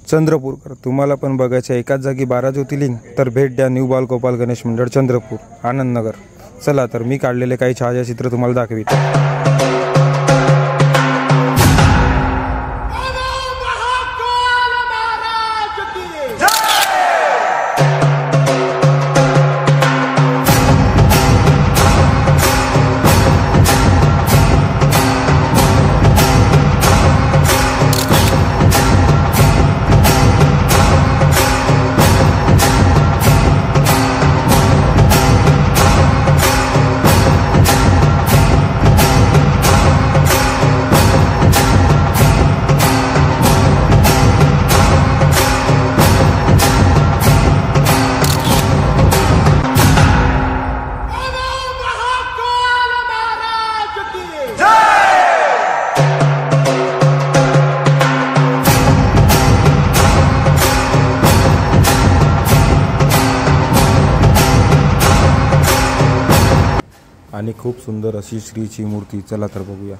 चंद्रपूरकर, तुम्हाला पण बघायचं एकाच जागी 12 ज्योतिर्लिंग तर भेट द्या न्यू बालगोपाल गणेश मंडळ चंद्रपूर आनंदनगर। चला तर मी काढलेले काही छायाचित्र तुम्हाला दाखवितो। आणि खूप सुंदर अशी श्रीची मूर्ती, चला तर बघूया।